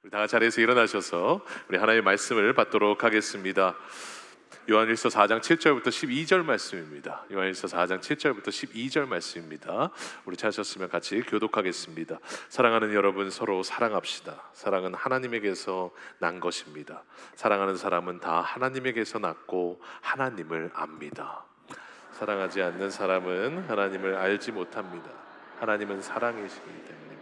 우리 다 자리에서 일어나셔서 우리 하나님의 말씀을 받도록 하겠습니다. 요한일서 4장 7절부터 12절 말씀입니다. 요한일서 4장 7절부터 12절 말씀입니다. 우리 찾으셨으면 같이 교독하겠습니다. 사랑하는 여러분, 서로 사랑합시다. 사랑은 하나님에게서 난 것입니다. 사랑하는 사람은 다 하나님에게서 났고 하나님을 압니다. 사랑하지 않는 사람은 하나님을 알지 못합니다. 하나님은 사랑이시기 때문입니다.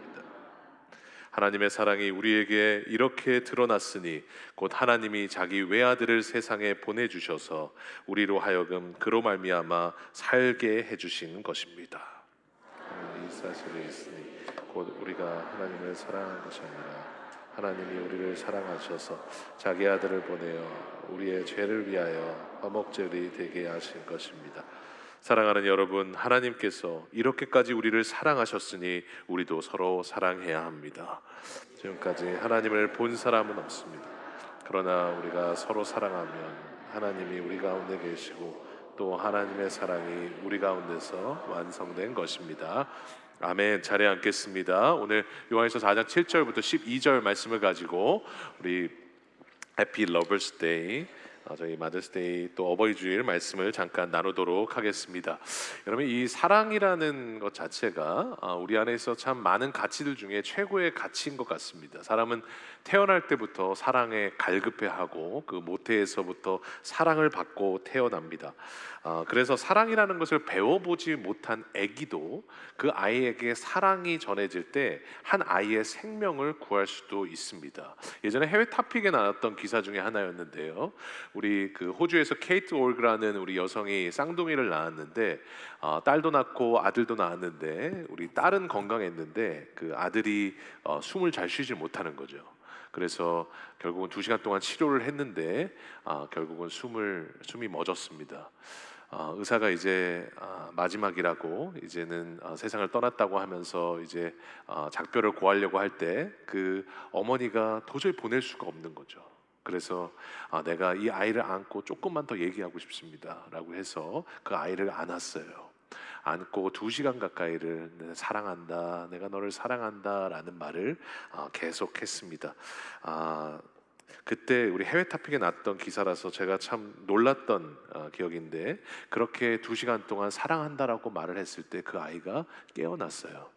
하나님의 사랑이 우리에게 이렇게 드러났으니 곧 하나님이 자기 외아들을 세상에 보내주셔서 우리로 하여금 그로 말미암아 살게 해주신 것입니다. 이 사실이 있으니 곧 우리가 하나님을 사랑한 것이 아니라 하나님이 우리를 사랑하셔서 자기 아들을 보내어 우리의 죄를 위하여 화목제물이 되게 하신 것입니다. 사랑하는 여러분, 하나님께서 이렇게까지 우리를 사랑하셨으니 우리도 서로 사랑해야 합니다. 지금까지 하나님을 본 사람은 없습니다. 그러나 우리가 서로 사랑하면 하나님이 우리 가운데 계시고 또 하나님의 사랑이 우리 가운데서 완성된 것입니다. 아멘. 자리에 앉겠습니다. 오늘 요한일서 4장 7절부터 12절 말씀을 가지고 우리 해피 러버스 데이, 저희 마더스데이 또 어버이 주일 말씀을 잠깐 나누도록 하겠습니다. 여러분, 이 사랑이라는 것 자체가 우리 안에 있어 참 많은 가치들 중에 최고의 가치인 것 같습니다. 사람은 태어날 때부터 사랑에 갈급해하고 그 모태에서부터 사랑을 받고 태어납니다. 그래서 사랑이라는 것을 배워보지 못한 아기도 그 아이에게 사랑이 전해질 때 한 아이의 생명을 구할 수도 있습니다. 예전에 해외 탑픽에 나왔던 기사 중에 하나였는데요. 우리 그 호주에서 케이트 올그라는 우리 여성이 쌍둥이를 낳았는데 딸도 낳고 아들도 낳았는데 우리 딸은 건강했는데 그 아들이 숨을 잘 쉬질 못하는 거죠. 그래서 결국은 2시간 동안 치료를 했는데 결국은 숨이 멎었습니다. 의사가 이제 마지막이라고 이제는 세상을 떠났다고 하면서 이제 작별을 고하려고 할 때 그 어머니가 도저히 보낼 수가 없는 거죠. 그래서 내가 이 아이를 안고 조금만 더 얘기하고 싶습니다 라고 해서 그 아이를 안았어요. 안고 2시간 가까이를 내가 사랑한다, 내가 너를 사랑한다 라는 말을 계속했습니다. 그때 우리 해외 탑픽에 났던 기사라서 제가 참 놀랐던 기억인데, 그렇게 2시간 동안 사랑한다라고 말을 했을 때 그 아이가 깨어났어요.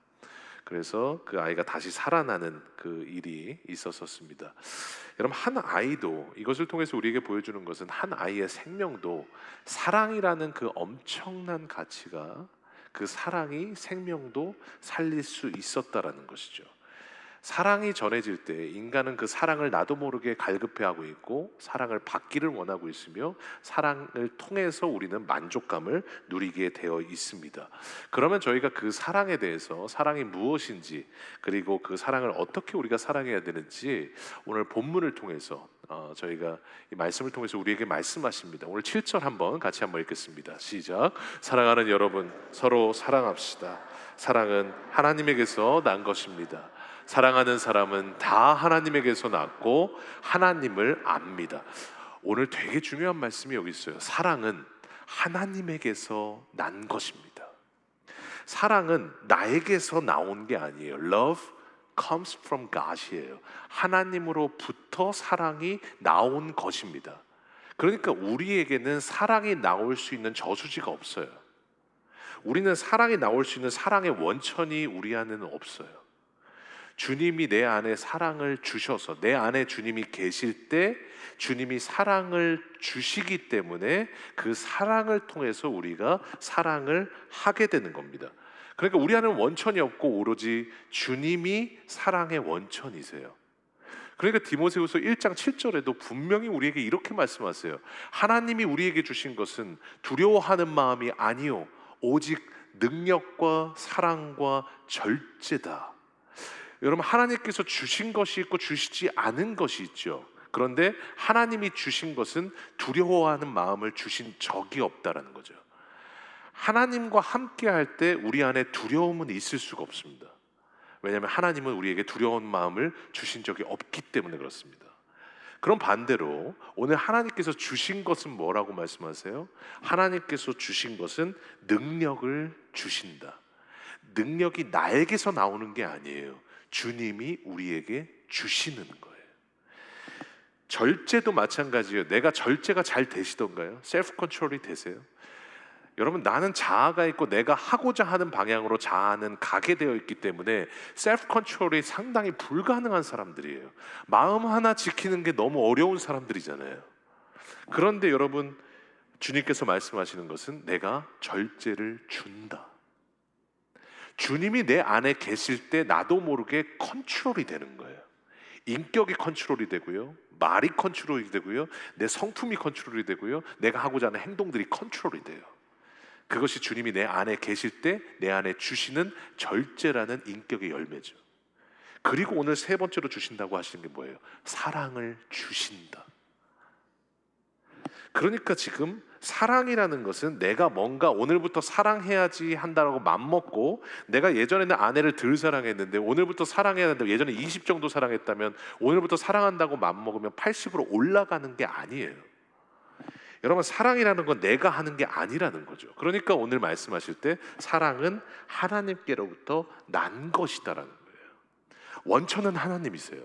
그래서 그 아이가 다시 살아나는 그 일이 있었습니다. 여러분, 한 아이도, 이것을 통해서 우리에게 보여주는 것은 한 아이의 생명도 사랑이라는 그 엄청난 가치가, 그 사랑이 생명도 살릴 수 있었다라는 것이죠. 사랑이 전해질 때 인간은 그 사랑을 나도 모르게 갈급해하고 있고 사랑을 받기를 원하고 있으며 사랑을 통해서 우리는 만족감을 누리게 되어 있습니다. 그러면 저희가 그 사랑에 대해서, 사랑이 무엇인지, 그리고 그 사랑을 어떻게 우리가 사랑해야 되는지 오늘 본문을 통해서 저희가 이 말씀을 통해서 우리에게 말씀하십니다. 오늘 7절 한번 같이 한번 읽겠습니다. 시작. 사랑하는 여러분, 서로 사랑합시다. 사랑은 하나님에게서 난 것입니다. 사랑하는 사람은 다 하나님에게서 났고 하나님을 압니다. 오늘 되게 중요한 말씀이 여기 있어요. 사랑은 하나님에게서 난 것입니다. 사랑은 나에게서 나온 게 아니에요. Love comes from God이에요. 하나님으로부터 사랑이 나온 것입니다. 그러니까 우리에게는 사랑이 나올 수 있는 저수지가 없어요. 우리는 사랑이 나올 수 있는 사랑의 원천이 우리 안에는 없어요. 주님이 내 안에 사랑을 주셔서, 내 안에 주님이 계실 때 주님이 사랑을 주시기 때문에 그 사랑을 통해서 우리가 사랑을 하게 되는 겁니다. 그러니까 우리 안에는 원천이 없고 오로지 주님이 사랑의 원천이세요. 그러니까 디모데후서 1장 7절에도 분명히 우리에게 이렇게 말씀하세요. 하나님이 우리에게 주신 것은 두려워하는 마음이 아니요 오직 능력과 사랑과 절제다. 여러분, 하나님께서 주신 것이 있고 주시지 않은 것이 있죠. 그런데 하나님이 주신 것은 두려워하는 마음을 주신 적이 없다라는 거죠. 하나님과 함께 할 때 우리 안에 두려움은 있을 수가 없습니다. 왜냐하면 하나님은 우리에게 두려운 마음을 주신 적이 없기 때문에 그렇습니다. 그럼 반대로 오늘 하나님께서 주신 것은 뭐라고 말씀하세요? 하나님께서 주신 것은 능력을 주신다. 능력이 나에게서 나오는 게 아니에요. 주님이 우리에게 주시는 거예요. 절제도 마찬가지예요. 내가 절제가 잘 되시던가요? 셀프 컨트롤이 되세요? 여러분, 나는 자아가 있고 내가 하고자 하는 방향으로 자아는 가게 되어 있기 때문에 셀프 컨트롤이 상당히 불가능한 사람들이에요. 마음 하나 지키는 게 너무 어려운 사람들이잖아요. 그런데 여러분, 주님께서 말씀하시는 것은 내가 절제를 준다. 주님이 내 안에 계실 때 나도 모르게 컨트롤이 되는 거예요. 인격이 컨트롤이 되고요, 말이 컨트롤이 되고요, 내 성품이 컨트롤이 되고요, 내가 하고자 하는 행동들이 컨트롤이 돼요. 그것이 주님이 내 안에 계실 때 내 안에 주시는 절제라는 인격의 열매죠. 그리고 오늘 세 번째로 주신다고 하시는 게 뭐예요? 사랑을 주신다. 그러니까 지금 사랑이라는 것은 내가 뭔가 오늘부터 사랑해야지 한다라고 맘먹고, 내가 예전에는 아내를 덜 사랑했는데 오늘부터 사랑해야 된다고, 예전에 20 정도 사랑했다면 오늘부터 사랑한다고 맘먹으면 80으로 올라가는 게 아니에요. 여러분, 사랑이라는 건 내가 하는 게 아니라는 거죠. 그러니까 오늘 말씀하실 때 사랑은 하나님께로부터 난 것이다라는 거예요. 원천은 하나님이세요.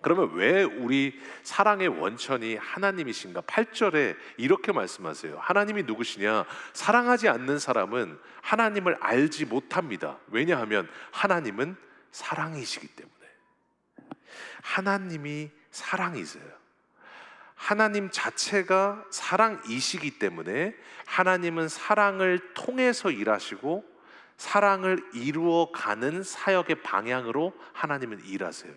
그러면 왜 우리 사랑의 원천이 하나님이신가? 8절에 이렇게 말씀하세요. 하나님이 누구시냐? 사랑하지 않는 사람은 하나님을 알지 못합니다. 왜냐하면 하나님은 사랑이시기 때문에. 하나님이 사랑이세요. 하나님 자체가 사랑이시기 때문에 하나님은 사랑을 통해서 일하시고 사랑을 이루어가는 사역의 방향으로 하나님은 일하세요.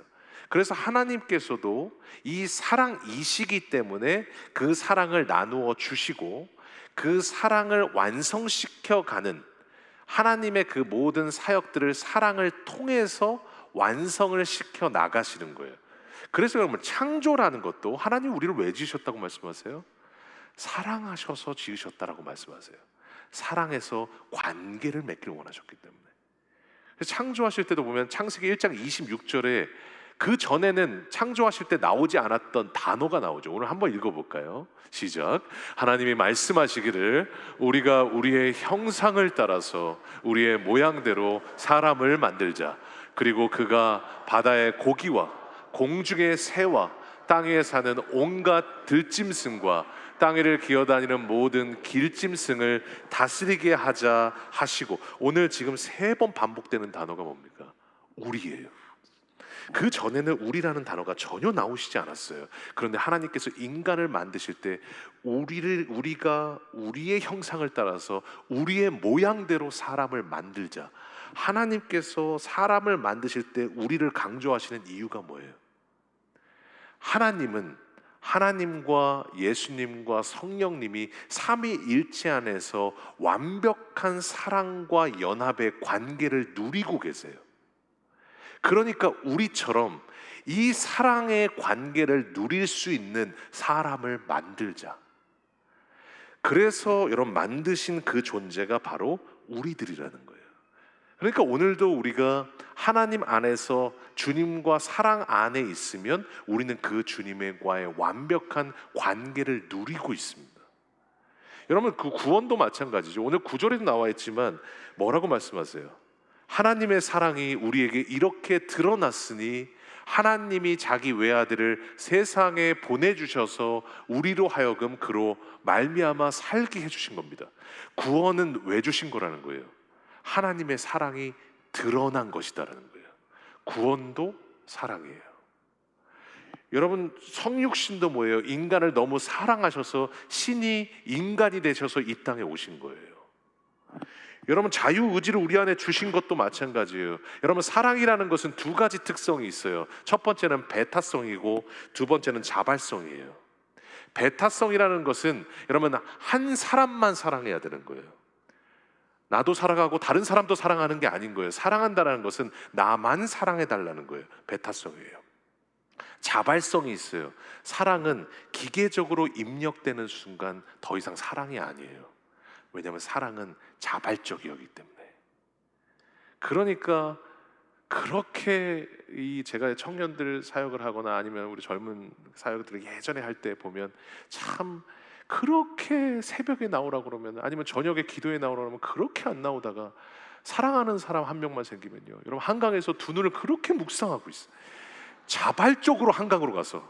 그래서 하나님께서도 이 사랑이시기 때문에 그 사랑을 나누어 주시고 그 사랑을 완성시켜가는 하나님의 그 모든 사역들을 사랑을 통해서 완성을 시켜 나가시는 거예요. 그래서 여러분, 창조라는 것도 하나님 우리를 왜 지으셨다고 말씀하세요? 사랑하셔서 지으셨다라고 말씀하세요. 사랑해서 관계를 맺기를 원하셨기 때문에. 그래서 창조하실 때도 보면 창세기 1장 26절에 그 전에는 창조하실 때 나오지 않았던 단어가 나오죠. 오늘 한번 읽어볼까요? 시작. 하나님이 말씀하시기를 우리가 우리의 형상을 따라서 우리의 모양대로 사람을 만들자. 그리고 그가 바다의 고기와 공중의 새와 땅에 사는 온갖 들짐승과 땅 위를 기어다니는 모든 길짐승을 다스리게 하자 하시고, 오늘 지금 3번 반복되는 단어가 뭡니까? 우리예요. 그 전에는 우리라는 단어가 전혀 나오시지 않았어요. 그런데 하나님께서 인간을 만드실 때 우리가 우리의 형상을 따라서 우리의 모양대로 사람을 만들자. 하나님께서 사람을 만드실 때 우리를 강조하시는 이유가 뭐예요? 하나님은 하나님과 예수님과 성령님이 삼위일체 안에서 완벽한 사랑과 연합의 관계를 누리고 계세요. 그러니까 우리처럼 이 사랑의 관계를 누릴 수 있는 사람을 만들자. 그래서 여러분, 만드신 그 존재가 바로 우리들이라는 거예요. 그러니까 오늘도 우리가 하나님 안에서 주님과 사랑 안에 있으면 우리는 그 주님과의 완벽한 관계를 누리고 있습니다. 여러분, 그 구원도 마찬가지죠. 오늘 9절에도 나와 있지만 뭐라고 말씀하세요? 하나님의 사랑이 우리에게 이렇게 드러났으니 하나님이 자기 외아들을 세상에 보내주셔서 우리로 하여금 그로 말미암아 살게 해주신 겁니다. 구원은 왜 주신 거라는 거예요? 하나님의 사랑이 드러난 것이다라는 거예요. 구원도 사랑이에요. 여러분, 성육신도 뭐예요? 인간을 너무 사랑하셔서 신이 인간이 되셔서 이 땅에 오신 거예요. 여러분, 자유의지를 우리 안에 주신 것도 마찬가지예요. 여러분, 사랑이라는 것은 2가지 특성이 있어요. 첫 번째는 배타성이고 두 번째는 자발성이에요. 배타성이라는 것은 여러분, 한 사람만 사랑해야 되는 거예요. 나도 사랑하고 다른 사람도 사랑하는 게 아닌 거예요. 사랑한다는 것은 나만 사랑해달라는 거예요. 배타성이에요. 자발성이 있어요. 사랑은 기계적으로 입력되는 순간 더 이상 사랑이 아니에요. 왜냐하면 사랑은 자발적이기 때문에. 그러니까 그렇게 제가 청년들 사역을 하거나 아니면 우리 젊은 사역들을 예전에 할 때 보면 참 그렇게 새벽에 나오라고 그러면, 아니면 저녁에 기도에 나오라고 그러면 그렇게 안 나오다가 사랑하는 사람 한 명만 생기면요, 여러분, 한강에서 2 눈을 그렇게 묵상하고 있어요. 자발적으로 한강으로 가서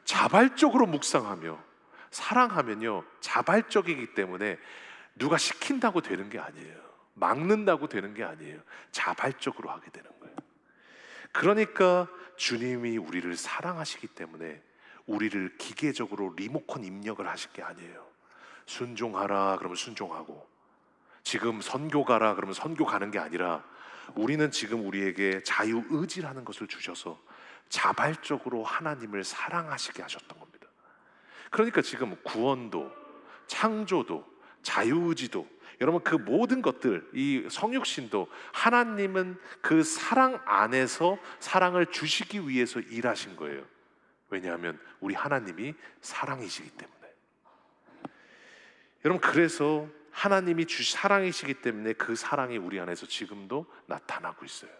자발적으로 묵상하며 사랑하면요, 자발적이기 때문에 누가 시킨다고 되는 게 아니에요. 막는다고 되는 게 아니에요. 자발적으로 하게 되는 거예요. 그러니까 주님이 우리를 사랑하시기 때문에 우리를 기계적으로 리모컨 입력을 하실 게 아니에요. 순종하라 그러면 순종하고, 지금 선교 가라 그러면 선교 가는 게 아니라, 우리는 지금 우리에게 자유의지라는 것을 주셔서 자발적으로 하나님을 사랑하시게 하셨던 겁니다. 그러니까 지금 구원도, 창조도, 자유의지도, 여러분 그 모든 것들, 이 성육신도 하나님은 그 사랑 안에서 사랑을 주시기 위해서 일하신 거예요. 왜냐하면 우리 하나님이 사랑이시기 때문에. 여러분, 그래서 하나님이 사랑이시기 때문에 그 사랑이 우리 안에서 지금도 나타나고 있어요.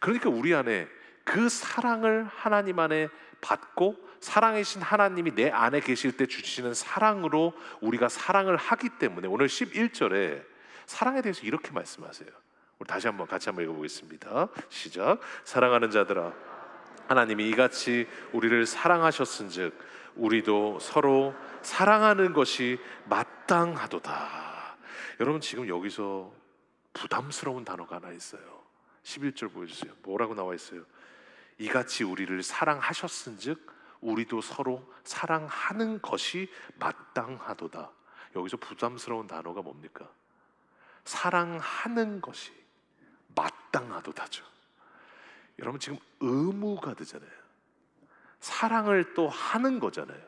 그러니까 우리 안에 그 사랑을 하나님 안에 받고, 사랑이신 하나님이 내 안에 계실 때 주시는 사랑으로 우리가 사랑을 하기 때문에, 오늘 11절에 사랑에 대해서 이렇게 말씀하세요. 우리 다시 한번 같이 한번 읽어보겠습니다. 시작. 사랑하는 자들아, 하나님이 이같이 우리를 사랑하셨은즉 우리도 서로 사랑하는 것이 마땅하도다. 여러분, 지금 여기서 부담스러운 단어가 하나 있어요. 11절 보여주세요. 뭐라고 나와 있어요? 이같이 우리를 사랑하셨은즉 우리도 서로 사랑하는 것이 마땅하도다. 여기서 부담스러운 단어가 뭡니까? 사랑하는 것이 마땅하도다죠. 여러분, 지금 의무가 되잖아요. 사랑을 또 하는 거잖아요.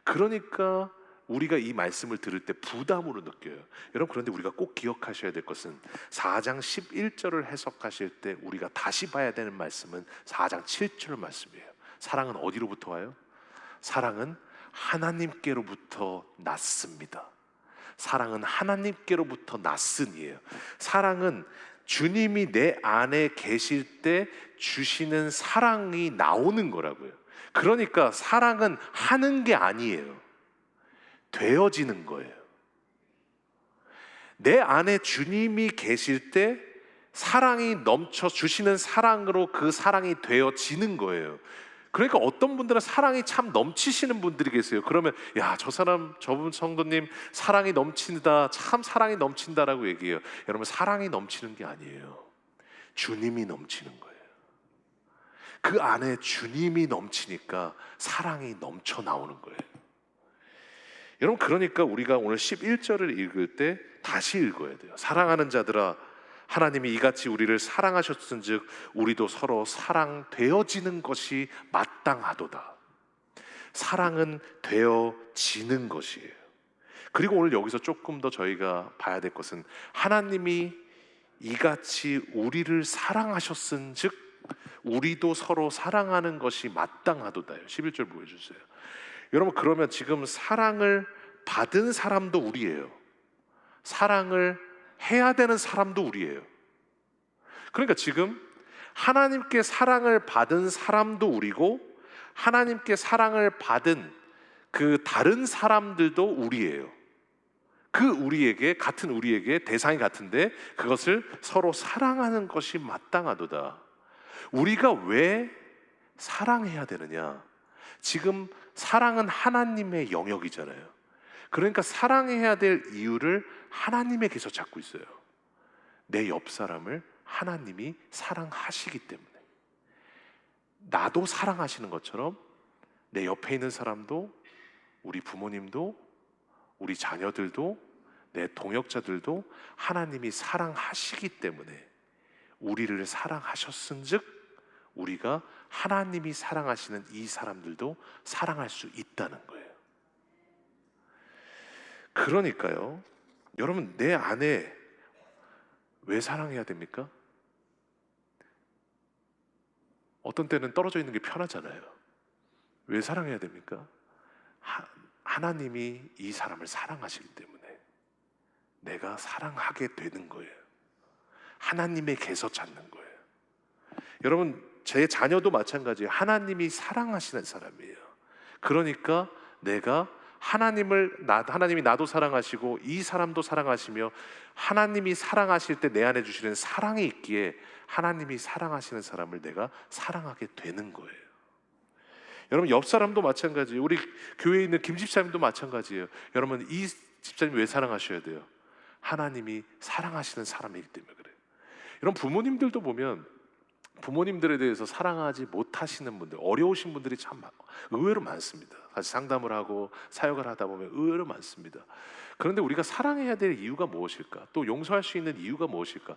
그러니까 우리가 이 말씀을 들을 때 부담으로 느껴요. 여러분, 그런데 우리가 꼭 기억하셔야 될 것은 4장 11절을 해석하실 때 우리가 다시 봐야 되는 말씀은 4장 7절 말씀이에요. 사랑은 어디로부터 와요? 사랑은 하나님께로부터 났습니다. 사랑은 하나님께로부터 났으니에요. 사랑은 주님이 내 안에 계실 때 주시는 사랑이 나오는 거라고요. 그러니까 사랑은 하는 게 아니에요. 되어지는 거예요. 내 안에 주님이 계실 때 사랑이 넘쳐 주시는 사랑으로 그 사랑이 되어지는 거예요. 그러니까 어떤 분들은 사랑이 참 넘치시는 분들이 계세요. 그러면 야, 저 사람, 저분 성도님 사랑이 넘친다, 참 사랑이 넘친다라고 얘기해요. 여러분, 사랑이 넘치는 게 아니에요. 주님이 넘치는 거예요. 그 안에 주님이 넘치니까 사랑이 넘쳐 나오는 거예요. 여러분, 그러니까 우리가 오늘 11절을 읽을 때 다시 읽어야 돼요. 사랑하는 자들아, 하나님이 이같이 우리를 사랑하셨은즉 우리도 서로 사랑되어지는 것이 마땅하도다. 사랑은 되어지는 것이에요. 그리고 오늘 여기서 조금 더 저희가 봐야 될 것은, 하나님이 이같이 우리를 사랑하셨은즉 우리도 서로 사랑하는 것이 마땅하도다요. 11절 보여주세요. 여러분, 그러면 지금 사랑을 받은 사람도 우리예요. 사랑을 해야 되는 사람도 우리예요. 그러니까 지금 하나님께 사랑을 받은 사람도 우리고, 하나님께 사랑을 받은 그 다른 사람들도 우리예요. 그 우리에게, 같은 우리에게 대상이 같은데 그것을 서로 사랑하는 것이 마땅하도다. 우리가 왜 사랑해야 되느냐? 지금 사랑은 하나님의 영역이잖아요. 그러니까 사랑해야 될 이유를 하나님에게서 찾고 있어요. 내 옆 사람을 하나님이 사랑하시기 때문에. 나도 사랑하시는 것처럼 내 옆에 있는 사람도, 우리 부모님도, 우리 자녀들도, 내 동역자들도 하나님이 사랑하시기 때문에 우리를 사랑하셨은즉 우리가 하나님이 사랑하시는 이 사람들도 사랑할 수 있다는 거예요. 그러니까요, 여러분, 내 안에 왜 사랑해야 됩니까? 어떤 때는 떨어져 있는 게 편하잖아요. 왜 사랑해야 됩니까? 하나님이 이 사람을 사랑하시기 때문에 내가 사랑하게 되는 거예요. 하나님에게서 찾는 거예요. 여러분, 제 자녀도 마찬가지예요. 하나님이 사랑하시는 사람이에요. 그러니까 내가 하나님이 나도 사랑하시고 이 사람도 사랑하시며, 하나님이 사랑하실 때 내 안에 주시는 사랑이 있기에 하나님이 사랑하시는 사람을 내가 사랑하게 되는 거예요. 여러분 옆 사람도 마찬가지예요. 우리 교회에 있는 김 집사님도 마찬가지예요. 여러분 이 집사님 왜 사랑하셔야 돼요? 하나님이 사랑하시는 사람이기 때문에 그래요. 여러분 부모님들도 보면 부모님들에 대해서 사랑하지 못하시는 분들, 어려우신 분들이 참 의외로 많습니다. 같이 상담을 하고 사역을 하다 보면 의외로 많습니다. 그런데 우리가 사랑해야 될 이유가 무엇일까? 또 용서할 수 있는 이유가 무엇일까?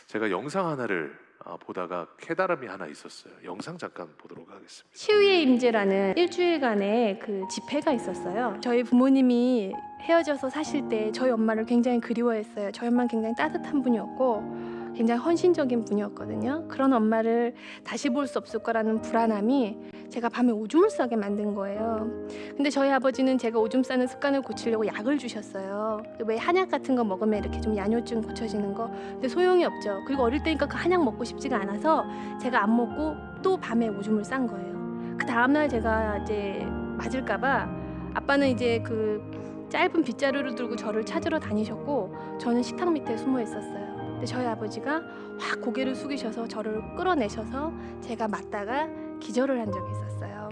제가 영상 하나를 보다가 깨달음이 하나 있었어요. 영상 잠깐 보도록 하겠습니다. 치유의 임재라는 일주일간의 그 집회가 있었어요. 저희 부모님이 헤어져서 사실 때 저희 엄마를 굉장히 그리워했어요. 저희 엄마는 굉장히 따뜻한 분이었고 굉장히 헌신적인 분이었거든요. 그런 엄마를 다시 볼 수 없을 거라는 불안함이 제가 밤에 오줌을 싸게 만든 거예요. 근데 저희 아버지는 제가 오줌 싸는 습관을 고치려고 약을 주셨어요. 왜 한약 같은 거 먹으면 이렇게 좀 야뇨증 고쳐지는 거. 근데 소용이 없죠. 그리고 어릴 때니까 그 한약 먹고 싶지가 않아서 제가 안 먹고 또 밤에 오줌을 싼 거예요. 그 다음날 제가 이제 맞을까 봐 아빠는 이제 그 짧은 빗자루를 들고 저를 찾으러 다니셨고 저는 식탁 밑에 숨어 있었어요. 근데 저희 아버지가 확 고개를 숙이셔서 저를 끌어내셔서 제가 맞다가 기절을 한 적이 있었어요.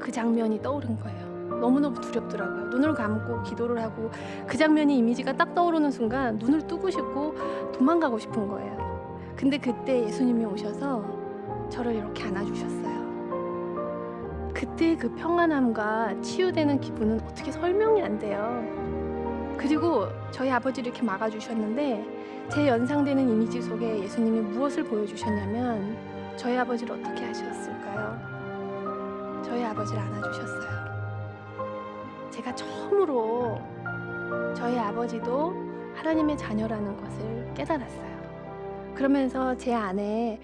그 장면이 떠오른 거예요. 너무너무 두렵더라고요. 눈을 감고 기도를 하고 그 장면이 이미지가 딱 떠오르는 순간 눈을 뜨고 싶고 도망가고 싶은 거예요. 근데 그때 예수님이 오셔서 저를 이렇게 안아주셨어요. 그때 그 평안함과 치유되는 기분은 어떻게 설명이 안 돼요. 그리고 저희 아버지를 이렇게 막아주셨는데 제 연상되는 이미지 속에 예수님이 무엇을 보여주셨냐면 저희 아버지를 어떻게 하셨을까요? 저희 아버지를 안아주셨어요. 제가 처음으로 저희 아버지도 하나님의 자녀라는 것을 깨달았어요. 그러면서 제 안에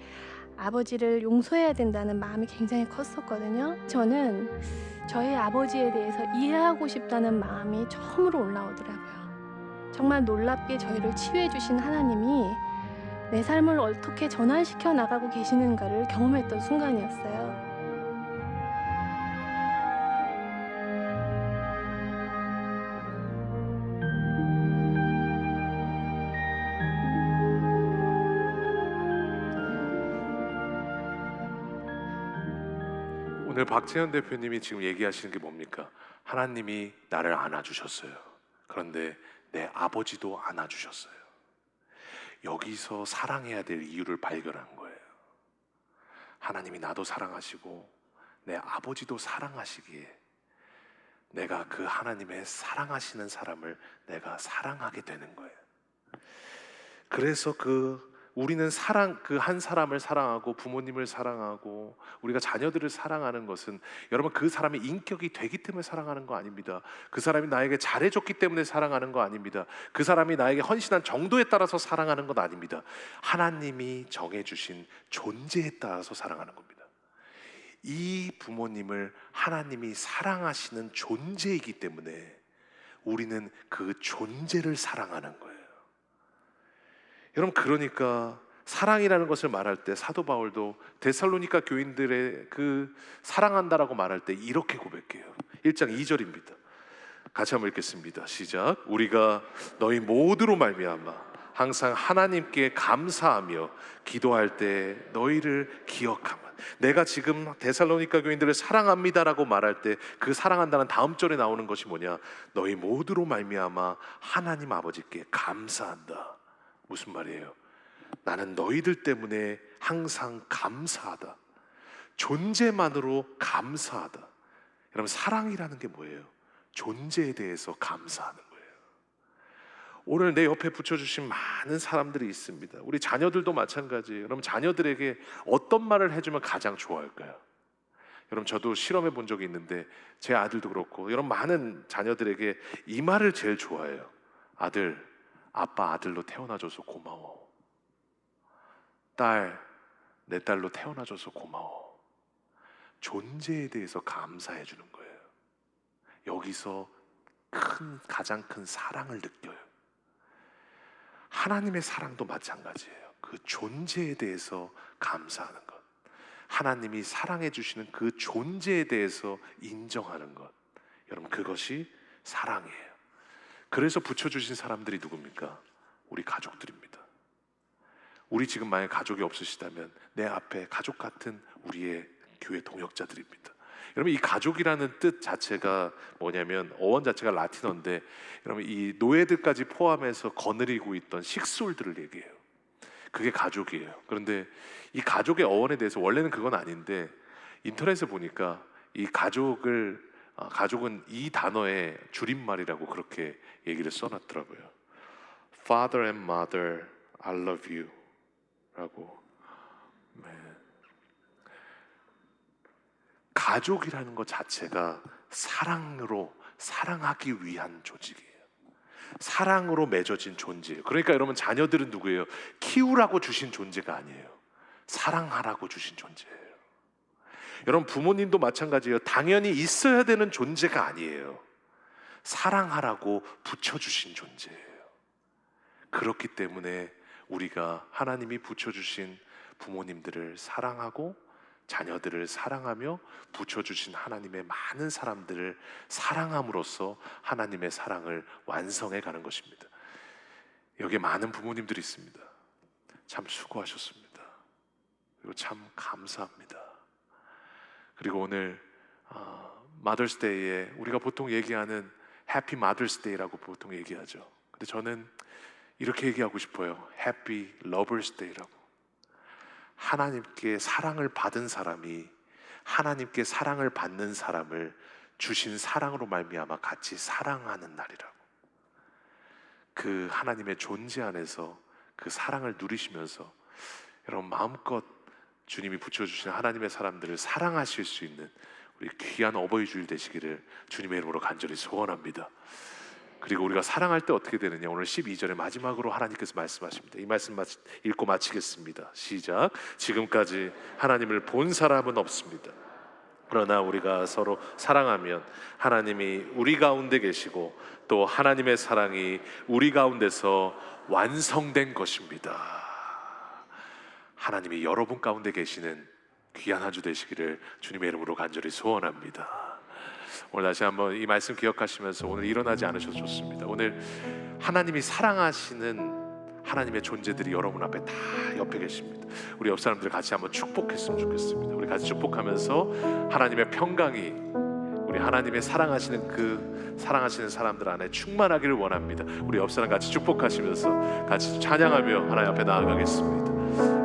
아버지를 용서해야 된다는 마음이 굉장히 컸었거든요. 저는 저희 아버지에 대해서 이해하고 싶다는 마음이 처음으로 올라오더라고요. 정말 놀랍게 저희를 치유해 주신 하나님이 내 삶을 어떻게 전환시켜 나가고 계시는가를 경험했던 순간이었어요. 오늘 박재현 대표님이 지금 얘기하시는 게 뭡니까? 하나님이 나를 안아주셨어요. 그런데 내 아버지도 안아주셨어요. 여기서 사랑해야 될 이유를 발견한 거예요. 하나님이 나도 사랑하시고 내 아버지도 사랑하시기에 내가 그 하나님의 사랑하시는 사람을 내가 사랑하게 되는 거예요. 그래서 우리는 그 한 사람을 사랑하고 부모님을 사랑하고 우리가 자녀들을 사랑하는 것은 여러분 그 사람의 인격이 되기 때문에 사랑하는 거 아닙니다. 그 사람이 나에게 잘해줬기 때문에 사랑하는 거 아닙니다. 그 사람이 나에게 헌신한 정도에 따라서 사랑하는 건 아닙니다. 하나님이 정해주신 존재에 따라서 사랑하는 겁니다. 이 부모님을 하나님이 사랑하시는 존재이기 때문에 우리는 그 존재를 사랑하는 거예요. 여러분 그러니까 사랑이라는 것을 말할 때 사도 바울도 데살로니가 교인들의 그 사랑한다라고 말할 때 이렇게 고백해요. 1장 2절입니다. 같이 한번 읽겠습니다. 시작. 우리가 너희 모두로 말미암아 항상 하나님께 감사하며 기도할 때 너희를 기억하며 내가 지금 데살로니가 교인들을 사랑합니다라고 말할 때 그 사랑한다는 다음 절에 나오는 것이 뭐냐? 너희 모두로 말미암아 하나님 아버지께 감사한다. 무슨 말이에요? 나는 너희들 때문에 항상 감사하다. 존재만으로 감사하다. 여러분 사랑이라는 게 뭐예요? 존재에 대해서 감사하는 거예요. 오늘 내 옆에 붙여주신 많은 사람들이 있습니다. 우리 자녀들도 마찬가지예요. 여러분 자녀들에게 어떤 말을 해주면 가장 좋아할까요? 여러분 저도 실험해 본 적이 있는데 제 아들도 그렇고 여러분 많은 자녀들에게 이 말을 제일 좋아해요. 아들, 아빠 아들로 태어나줘서 고마워. 딸, 내 딸로 태어나줘서 고마워. 존재에 대해서 감사해 주는 거예요. 여기서 가장 큰 사랑을 느껴요. 하나님의 사랑도 마찬가지예요. 그 존재에 대해서 감사하는 것. 하나님이 사랑해 주시는 그 존재에 대해서 인정하는 것. 여러분 그것이 사랑이에요. 그래서 붙여주신 사람들이 누굽니까? 우리 가족들입니다. 우리 지금 만약 가족이 없으시다면 내 앞에 가족 같은 우리의 교회 동역자들입니다. 여러분, 이 가족이라는 뜻 자체가 뭐냐면 어원 자체가 라틴어인데, 여러분 이 노예들까지 포함해서 거느리고 있던 식솔들을 얘기해요. 그게 가족이에요. 그런데 이 가족의 어원에 대해서 원래는 그건 아닌데 인터넷에 보니까 이 가족은 이 단어의 줄임말이라고 그렇게 얘기를 써놨더라고요. Father and Mother, I love you 라고. 네. 가족이라는 것 자체가 사랑하기 위한 조직이에요. 사랑으로 맺어진 존재예요. 그러니까 여러분, 자녀들은 누구예요? 키우라고 주신 존재가 아니에요. 사랑하라고 주신 존재예요. 여러분, 부모님도 마찬가지예요. 당연히 있어야 되는 존재가 아니에요. 사랑하라고 붙여주신 존재예요. 그렇기 때문에 우리가 하나님이 붙여주신 부모님들을 사랑하고 자녀들을 사랑하며 붙여주신 하나님의 많은 사람들을 사랑함으로써 하나님의 사랑을 완성해 가는 것입니다. 여기에 많은 부모님들이 있습니다. 참 수고하셨습니다. 그리고 참 감사합니다. 그리고 오늘 마더스데이에 우리가 보통 얘기하는 해피 마더스데이라고 보통 얘기하죠. 근데 저는 이렇게 얘기하고 싶어요. 해피 러버스데이라고. 하나님께 사랑을 받은 사람이 하나님께 사랑을 받는 사람을 주신 사랑으로 말미암아 같이 사랑하는 날이라고. 그 하나님의 존재 안에서 그 사랑을 누리시면서 여러분 마음껏 주님이 붙여주신 하나님의 사람들을 사랑하실 수 있는 우리 귀한 어버이 주일 되시기를 주님의 이름으로 간절히 소원합니다. 그리고 우리가 사랑할 때 어떻게 되느냐, 오늘 12절의 마지막으로 하나님께서 말씀하십니다. 이 말씀 읽고 마치겠습니다. 시작. 지금까지 하나님을 본 사람은 없습니다. 그러나 우리가 서로 사랑하면 하나님이 우리 가운데 계시고 또 하나님의 사랑이 우리 가운데서 완성된 것입니다. 하나님이 여러분 가운데 계시는 귀한 한 주 되시기를 주님의 이름으로 간절히 소원합니다. 오늘 다시 한번 이 말씀 기억하시면서 오늘 일어나지 않으셔도 좋습니다. 오늘 하나님이 사랑하시는 하나님의 존재들이 여러분 앞에 다 옆에 계십니다. 우리 옆 사람들 같이 한번 축복했으면 좋겠습니다. 우리 같이 축복하면서 하나님의 평강이 우리 하나님의 사랑하시는 사람들 안에 충만하기를 원합니다. 우리 옆 사람 같이 축복하시면서 같이 찬양하며 하나님 앞에 나아가겠습니다.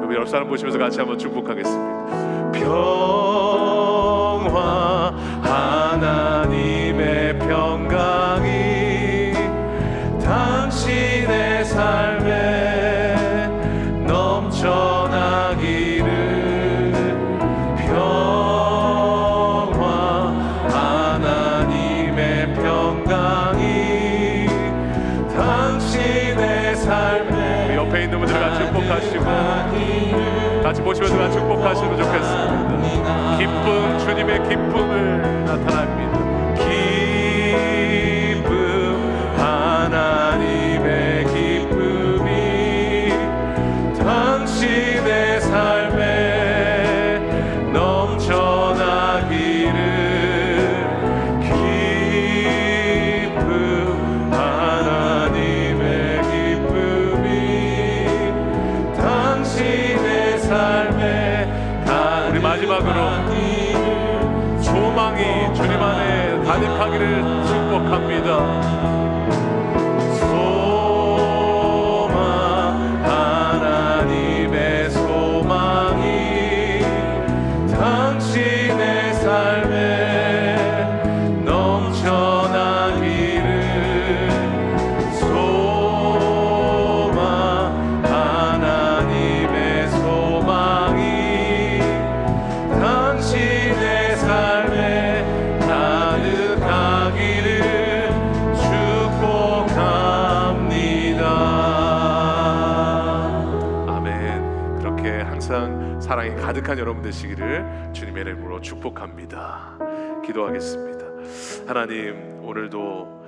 우리 옆 사람 보시면서 같이 한번 축복하겠습니다. 평화 하나님의 평강이 당신의 삶에 넘쳐나기를. 평화 하나님의 평강이 당신의 삶에. 우리 옆에 있는 분들 같이 축복하시고 같이 보시면서 같이 축복하시면 좋겠습니다. 기쁨, 주님의 기쁨을 나타납니다. 기쁨, 하나님의 기쁨이 당신의 삶에 넘쳐나기를. 기쁨, 하나님의 기쁨이 당신의 삶에. 우리 마지막으로 소망이 주님 안에 가득하기를 축복합니다. 소망, 하나님의 소망이 당신의 삶에 넘쳐나기를. 소망, 하나님의 소망이 당신의 삶에 가득하기를 축복합니다. 아멘. 그렇게 항상 사랑이 가득한 여러분 되시기를 주님의 이름으로 축복합니다. 기도하겠습니다. 하나님, 오늘도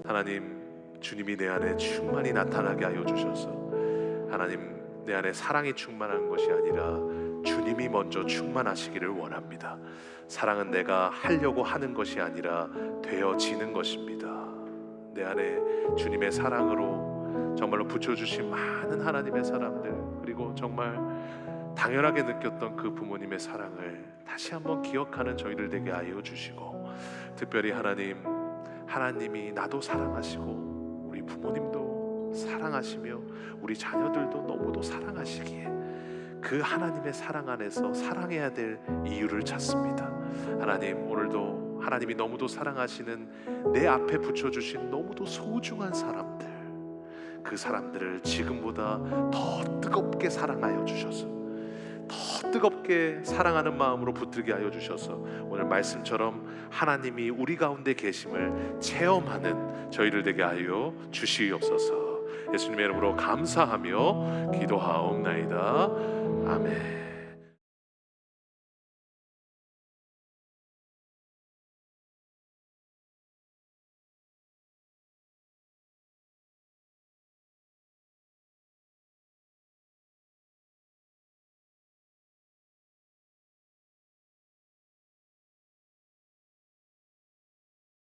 하나님 주님이 내 안에 충만히 나타나게 하여 주셔서 하나님 내 안에 사랑이 충만한 것이 아니라 주님이 먼저 충만하시기를 원합니다. 사랑은 내가 하려고 하는 것이 아니라 되어지는 것입니다. 내 안에 주님의 사랑으로 정말로 붙여주신 많은 하나님의 사람들, 그리고 정말 당연하게 느꼈던 그 부모님의 사랑을 다시 한번 기억하는 저희들 되게 하여 주시고, 특별히 하나님이 나도 사랑하시고 우리 부모님도 사랑하시며 우리 자녀들도 너무도 사랑하시기에 그 하나님의 사랑 안에서 사랑해야 될 이유를 찾습니다. 하나님, 오늘도 하나님이 너무도 사랑하시는 내 앞에 붙여주신 너무도 소중한 사람들, 그 사람들을 지금보다 더 뜨겁게 사랑하여 주셔서, 더 뜨겁게 사랑하는 마음으로 붙들게 하여 주셔서 오늘 말씀처럼 하나님이 우리 가운데 계심을 체험하는 저희들 되게 하여 주시옵소서. 예수님의 이름으로 감사하며 기도하옵나이다. 아멘.